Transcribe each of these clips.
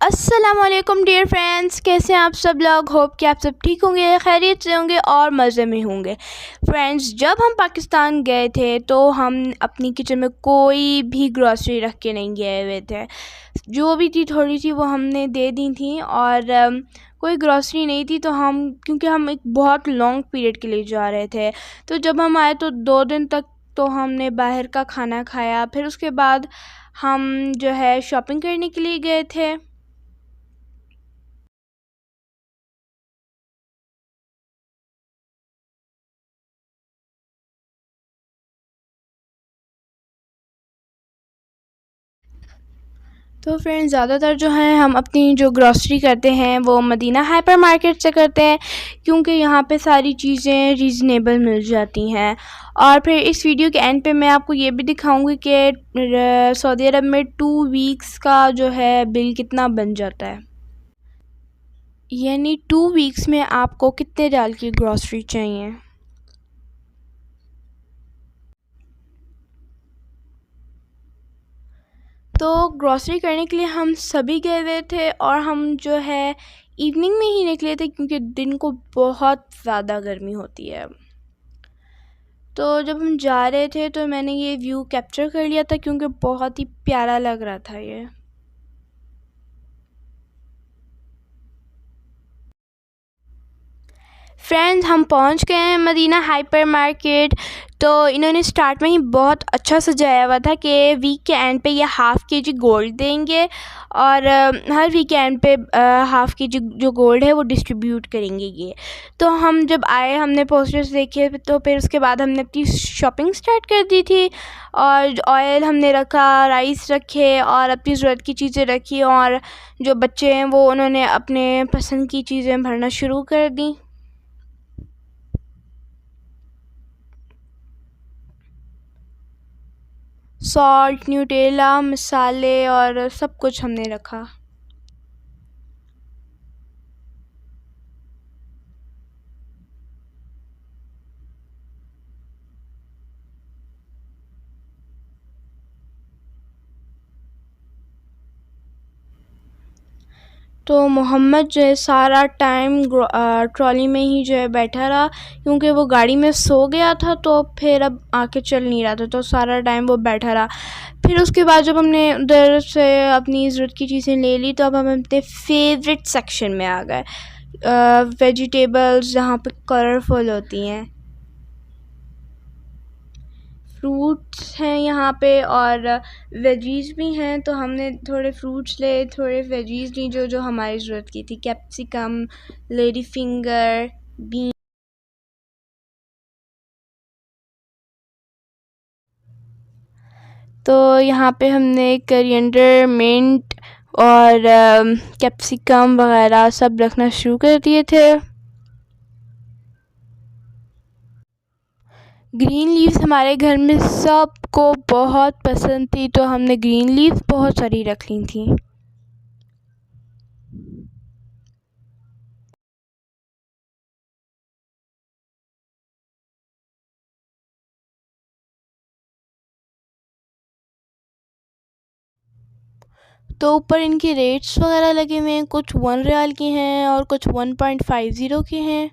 अस्सलामुअलैकुम dear friends, कैसे हैं आप सब लोग। होप कि आप सब ठीक होंगे, खैरियत से होंगे और मज़े में होंगे। फ्रेंड्स, जब हम पाकिस्तान गए थे तो हम अपनी किचन में कोई भी ग्रॉसरी रख के नहीं गए हुए थे। जो भी थी थोड़ी सी वो हमने दे दी थी और कोई ग्रॉसरी नहीं थी। तो हम, क्योंकि हम एक बहुत लॉन्ग पीरियड के लिए जा रहे थे, तो जब हम आए तो 2 दिन तक तो हमने बाहर का खाना खाया। फिर उसके बाद हम जो है शॉपिंग करने के लिए गए थे। तो फ्रेंड्स, ज़्यादातर जो है हम अपनी जो ग्रॉसरी करते हैं वो मदीना हाइपर मार्केट से करते हैं, क्योंकि यहाँ पे सारी चीज़ें रीज़नेबल मिल जाती हैं। और फिर इस वीडियो के एंड पे मैं आपको ये भी दिखाऊंगी कि सऊदी अरब में 2 वीक्स का जो है बिल कितना बन जाता है, यानी 2 वीक्स में आपको कितने रियाल की ग्रॉसरी चाहिए। तो ग्रॉसरी करने के लिए हम सभी गए हुए थे और हम जो है इवनिंग में ही निकले थे, क्योंकि दिन को बहुत ज़्यादा गर्मी होती है। तो जब हम जा रहे थे तो मैंने ये व्यू कैप्चर कर लिया था, क्योंकि बहुत ही प्यारा लग रहा था ये। फ्रेंड्स, हम पहुंच गए हैं मदीना हाइपर मार्केट। तो इन्होंने स्टार्ट में ही बहुत अच्छा सजाया हुआ था कि वीक के एंड पे ये ½ KG गोल्ड देंगे और हर वीक के एंड पे ½ KG जो गोल्ड है वो डिस्ट्रीब्यूट करेंगे ये। तो हम जब आए, हमने पोस्टर्स देखे, तो फिर उसके बाद हमने अपनी शॉपिंग स्टार्ट कर दी थी। और ऑयल हमने रखा, राइस रखे और अपनी ज़रूरत की चीज़ें रखी। और जो बच्चे हैं वो उन्होंने अपने पसंद की चीज़ें भरना शुरू कर दी। सॉल्ट, न्यूटेला, मसाले और सब कुछ हमने रखा। तो मोहम्मद जो है सारा टाइम ट्रॉली में ही जो है बैठा रहा, क्योंकि वो गाड़ी में सो गया था। तो फिर अब आके चल नहीं रहा था, तो सारा टाइम वो बैठा रहा। फिर उसके बाद जब हमने उधर से अपनी ज़रूरत की चीज़ें ले ली, तो अब हम अपने फेवरेट सेक्शन में आ गए, वेजिटेबल्स जहाँ पे कलरफुल होती हैं। फ्रूट्स हैं यहाँ पे और वेजीज़ भी हैं। तो हमने थोड़े फ्रूट्स ले, थोड़े वेजीज़ ली जो जो हमारी ज़रूरत की थी। Capsicum, lady finger, bean. तो यहाँ पे हमने करिएंडर, मिंट और कैप्सिकम वगैरह सब रखना शुरू कर दिए थे। ग्रीन लीव्स हमारे घर में सबको बहुत पसंद थी, तो हमने ग्रीन लीव्स बहुत सारी रख ली थी। तो ऊपर इनके रेट्स वगैरह लगे हुए हैं, कुछ 1 रियाल के हैं और कुछ 1.50 के हैं।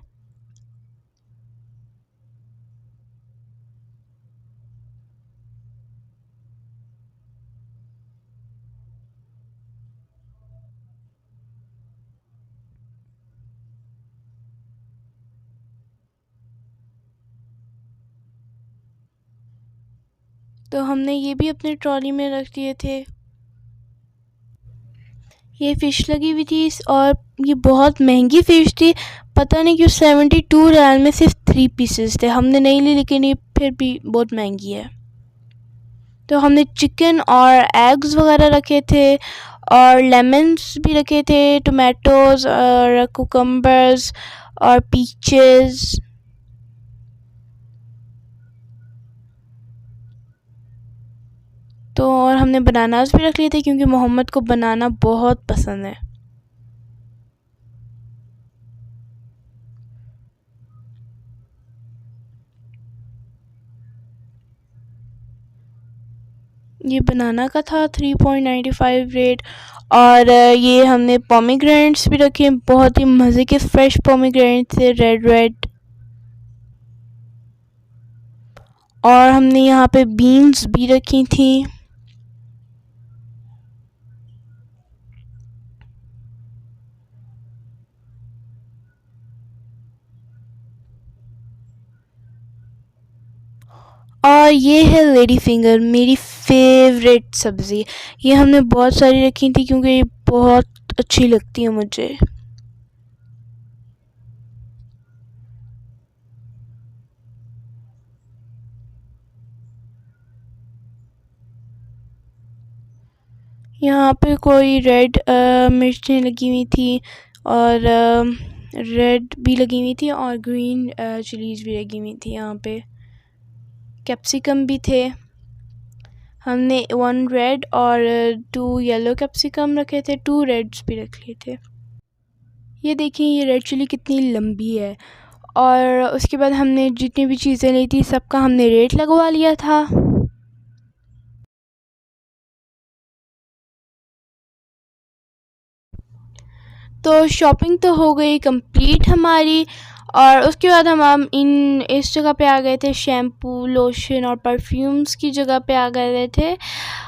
तो हमने ये भी अपने ट्रॉली में रख दिए थे। ये फ़िश लगी हुई थी और ये बहुत महंगी फ़िश थी। पता नहीं क्यों 72 रियाल में सिर्फ 3 पीसेस थे। हमने नहीं ली, लेकिन ये फिर भी बहुत महंगी है। तो हमने चिकन और एग्स वगैरह रखे थे और लेमन्स भी रखे थे, टोमेटोज़ और कुकम्बर्स और पीचेस। तो और हमने बनानास भी रख लिए थे, क्योंकि मोहम्मद को बनाना बहुत पसंद है। ये बनाना का था 3.95 रेट। और ये हमने पोमीग्रेनेट्स भी रखे हैं, बहुत ही मज़े के फ्रेश पोमीग्रेनेट्स थे, रेड रेड। और हमने यहाँ पे बीन्स भी रखी थी। और ये है लेडी फिंगर, मेरी फेवरेट सब्ज़ी। ये हमने बहुत सारी रखी थी क्योंकि ये बहुत अच्छी लगती है मुझे। यहाँ पे कोई रेड मिर्चें लगी हुई थी और रेड भी लगी हुई थी और ग्रीन चिलीज़ भी लगी हुई थी। यहाँ पे कैप्सिकम भी थे। हमने 1 रेड और 2 येलो कैप्सिकम रखे थे, 2 रेड्स भी रख लिए थे। ये देखिए ये रेड चिली कितनी लंबी है। और उसके बाद हमने जितनी भी चीज़ें ली थी सबका हमने रेट लगवा लिया था। तो शॉपिंग तो हो गई कंप्लीट हमारी। और उसके बाद हम इस जगह पे आ गए थे, शैम्पू लोशन और परफ्यूम्स की जगह पे आ गए थे।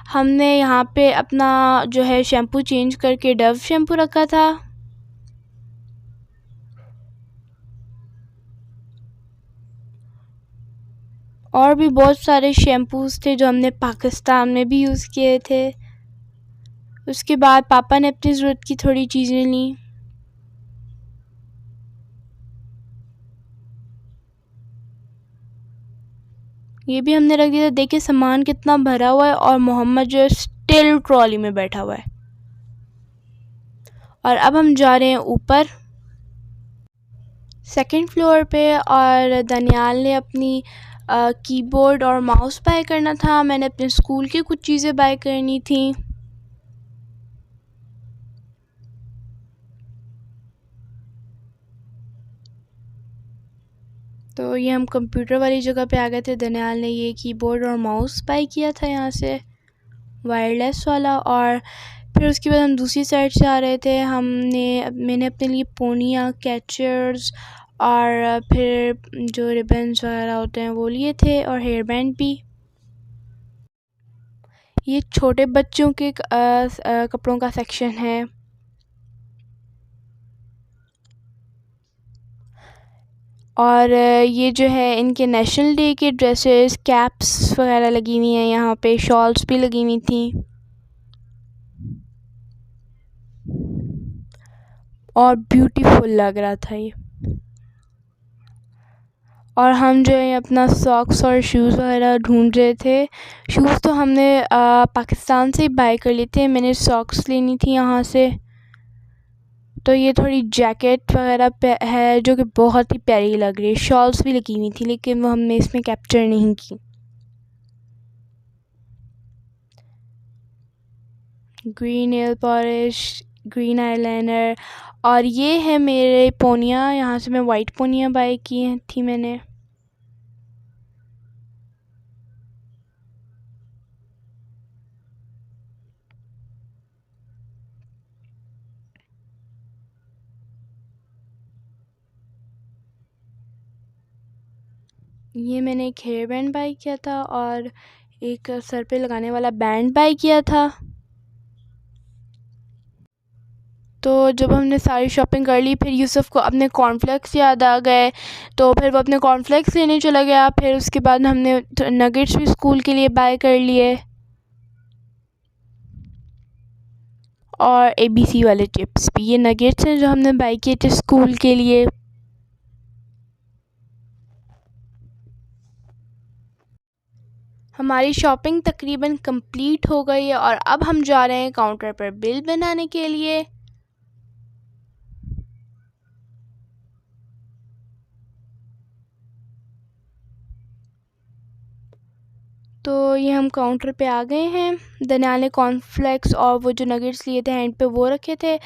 हमने यहाँ पे अपना जो है शैम्पू चेंज करके डव शैम्पू रखा था। और भी बहुत सारे शैम्पूज़ थे जो हमने पाकिस्तान में भी यूज़ किए थे। उसके बाद पापा ने अपनी ज़रूरत की थोड़ी चीज़ें ली। ये भी हमने रख दिया था। देखिए सामान कितना भरा हुआ है और मोहम्मद जो है स्टिल ट्रॉली में बैठा हुआ है। और अब हम जा रहे हैं ऊपर सेकंड फ्लोर पे। और दनियाल ने अपनी कीबोर्ड और माउस बाय करना था, मैंने अपने स्कूल की कुछ चीज़ें बाय करनी थी। तो ये हम कंप्यूटर वाली जगह पे आ गए थे। दनियाल ने ये कीबोर्ड और माउस बाय किया था यहाँ से, वायरलेस वाला। और फिर उसके बाद हम दूसरी साइड से आ रहे थे। मैंने अपने लिए पोनियाँ, कैचर्स और फिर जो रिबन्स वगैरह होते हैं वो लिए थे और हेयर बैंड भी। ये छोटे बच्चों के कपड़ों का सेक्शन है। और ये जो है इनके नेशनल डे के ड्रेसेस, कैप्स वगैरह लगी हुई हैं, यहाँ पे शॉल्स भी लगी हुई थी। और ब्यूटीफुल लग रहा था ये। और हम जो है अपना सॉक्स और शूज़ वगैरह ढूंढ रहे थे। शूज़ तो हमने पाकिस्तान से ही बाय कर लिए थे। मैंने सॉक्स लेनी थी यहाँ से। तो ये थोड़ी जैकेट वगैरह पे है जो कि बहुत ही प्यारी लग रही है। शॉल्स भी लगी हुई थी लेकिन वो हमने इसमें कैप्चर नहीं की। Green nail polish, green eyeliner. और ये है मेरे पोनियाँ, यहाँ से मैं वाइट पोनियाँ बाय की थी मैंने। ये मैंने एक हेयर बैंड बाय किया था और एक सर पे लगाने वाला बैंड बाय किया था। तो जब हमने सारी शॉपिंग कर ली फिर यूसुफ़ को अपने कॉर्नफ्लेक्स याद आ गए, तो फिर वो अपने कॉर्नफ्लेक्स लेने चला गया। फिर उसके बाद हमने नगेट्स भी स्कूल के लिए बाय कर लिए और ABC वाले चिप्स भी। ये नगेट्स हैं जो हमने बाय किए थे स्कूल के लिए। हमारी शॉपिंग तकरीबन कंप्लीट हो गई है और अब हम जा रहे हैं काउंटर पर बिल बनाने के लिए। तो ये हम काउंटर पे आ गए हैं। दनियाल ने कॉर्नफ्लेक्स और वो जो नगेट्स लिए थे हैंड पे वो रखे थे।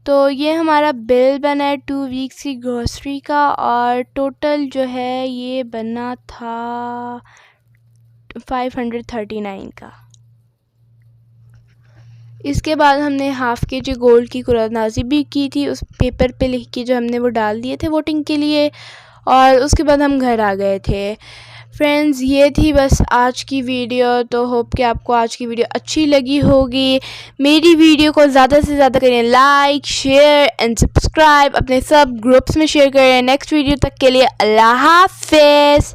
तो ये हमारा बिल बना है 2 वीक्स की ग्रोसरी का और टोटल जो है ये बना था 539 का। इसके बाद हमने हाफ़ के जी गोल्ड की कुरान-नाज़ी भी की थी, उस पेपर पे लिख के जो हमने वो डाल दिए थे वोटिंग के लिए, और उसके बाद हम घर आ गए थे। फ्रेंड्स, ये थी बस आज की वीडियो। तो होप कि आपको आज की वीडियो अच्छी लगी होगी। मेरी वीडियो को ज़्यादा से ज़्यादा करें लाइक, शेयर एंड सब्सक्राइब, अपने सब ग्रुप्स में शेयर करें। नेक्स्ट वीडियो तक के लिए अल्लाह हाफ़िज़।